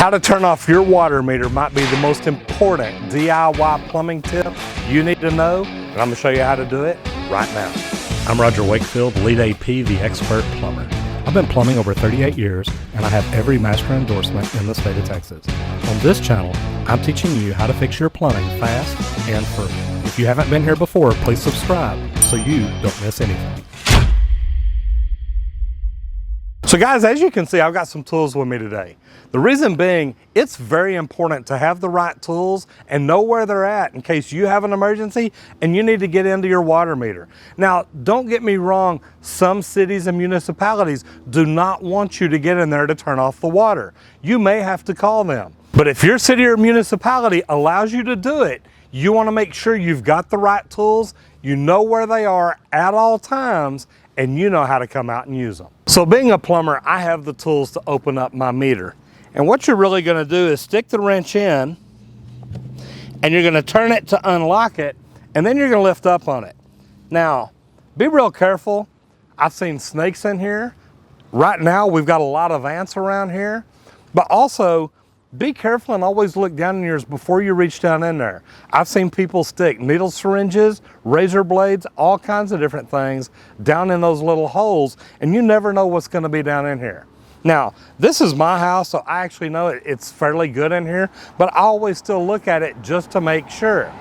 How to turn off your water meter might be the most important DIY plumbing tip you need to know, and I'm going to show you how to do it right now. I'm Roger Wakefield, Lead AP, the expert plumber. I've been plumbing over 38 years, and I have every master endorsement in the state of Texas. On this channel, I'm teaching you how to fix your plumbing fast and free. If you haven't been here before, please subscribe so you don't miss anything. So guys, as you can see, I've got some tools with me today. The reason being, it's very important to have the right tools and know where they're at in case you have an emergency and you need to get into your water meter. Now, don't get me wrong, some cities and municipalities do not want you to get in there to turn off the water. You may have to call them. But if your city or municipality allows you to do it, you want to make sure you've got the right tools, you know where they are at all times, and you know how to come out and use them. So being a plumber, I have the tools to open up my meter. And what you're really going to do is stick the wrench in, and you're going to turn it to unlock it, and then you're going to lift up on it. Now, be real careful. I've seen snakes in here. Right now, we've got a lot of ants around here. But also, be careful and always look down in yours before you reach down in there. I've seen people stick needle syringes, razor blades, all kinds of different things down in those little holes, and you never know what's going to be down in here. Now, this is my house, so I actually know it's fairly good in here, but I always still look at it just to make sure.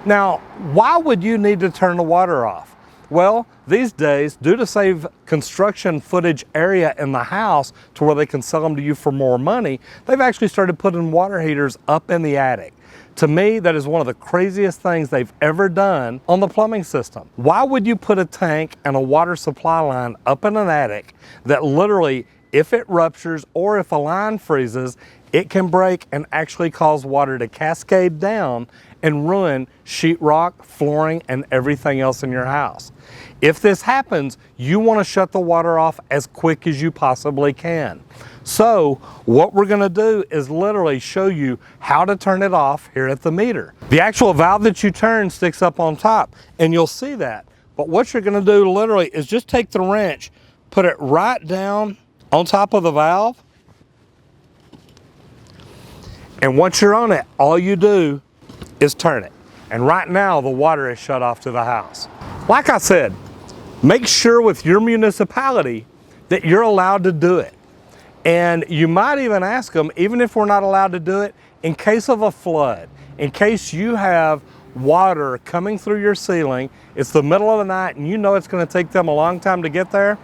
Now, why would you need to turn the water off? Well, these days, due to save construction footage area in the house to where they can sell them to you for more money, they've actually started putting water heaters up in the attic. To me, that is one of the craziest things they've ever done on the plumbing system. Why would you put a tank and a water supply line up in an attic that literally, if it ruptures or if a line freezes, it can break and actually cause water to cascade down and ruin sheetrock, flooring, and everything else in your house? If this happens, you want to shut the water off as quick as you possibly can. So what we're going to do is literally show you how to turn it off here at the meter. The actual valve that you turn sticks up on top, and you'll see that. But what you're going to do literally is just take the wrench, put it right down on top of the valve, and once you're on it, all you do is turn it. And right now, the water is shut off to the house. Like I said, make sure with your municipality that you're allowed to do it. And you might even ask them, even if we're not allowed to do it, in case of a flood, in case you have water coming through your ceiling, it's the middle of the night and you know it's going to take them a long time to get there,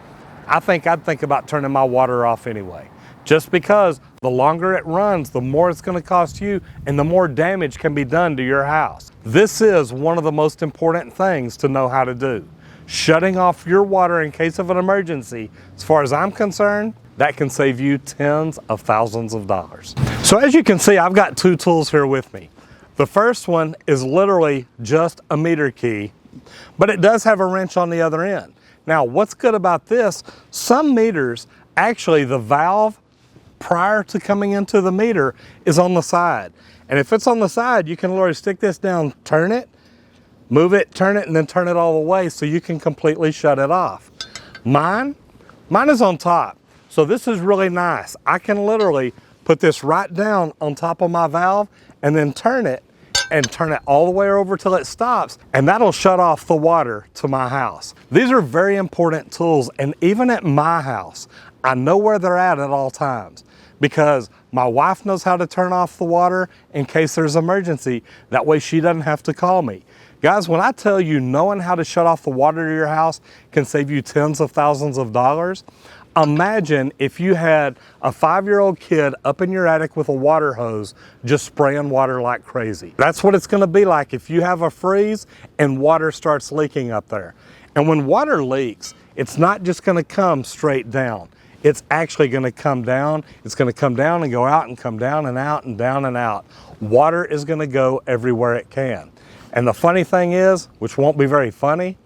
I think I'd think about turning my water off anyway. Just because the longer it runs, the more it's going to cost you and the more damage can be done to your house. This is one of the most important things to know how to do. Shutting off your water in case of an emergency, as far as I'm concerned, that can save you tens of thousands of dollars. So as you can see, I've got two tools here with me. The first one is literally just a meter key, but it does have a wrench on the other end. Now, what's good about this, some meters, actually the valve prior to coming into the meter is on the side. And if it's on the side, you can literally stick this down, turn it, move it, turn it, and then turn it all the way so you can completely shut it off. Mine is on top. So this is really nice. I can literally put this right down on top of my valve and then turn it all the way over till it stops, and that'll shut off the water to my house. These are very important tools, and even at my house, I know where they're at all times because my wife knows how to turn off the water in case there's an emergency. That way she doesn't have to call me. Guys, when I tell you knowing how to shut off the water to your house can save you tens of thousands of dollars, imagine if you had a 5-year-old kid up in your attic with a water hose just spraying water like crazy. That's what it's going to be like if you have a freeze and water starts leaking up there. And when water leaks, it's not just going to come straight down. It's actually going to come down. It's going to come down and go out and come down and out and down and out. Water is going to go everywhere it can. And the funny thing is, which won't be very funny,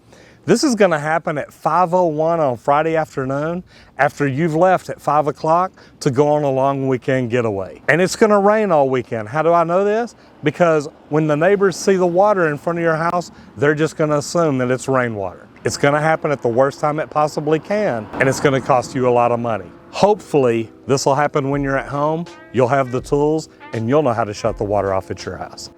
this is going to happen at 5:01 on Friday afternoon after you've left at 5 o'clock to go on a long weekend getaway. And it's going to rain all weekend. How do I know this? Because when the neighbors see the water in front of your house, they're just going to assume that it's rainwater. It's going to happen at the worst time it possibly can, and it's going to cost you a lot of money. Hopefully this will happen when you're at home. You'll have the tools and you'll know how to shut the water off at your house.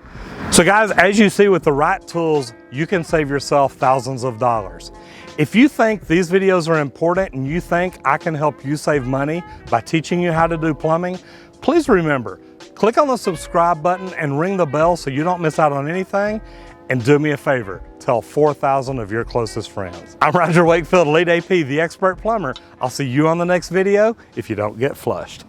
So guys, as you see, with the right tools, you can save yourself thousands of dollars. If you think these videos are important and you think I can help you save money by teaching you how to do plumbing, please remember, click on the subscribe button and ring the bell so you don't miss out on anything. And do me a favor, tell 4,000 of your closest friends. I'm Roger Wakefield, Lead AP, the expert plumber. I'll see you on the next video if you don't get flushed.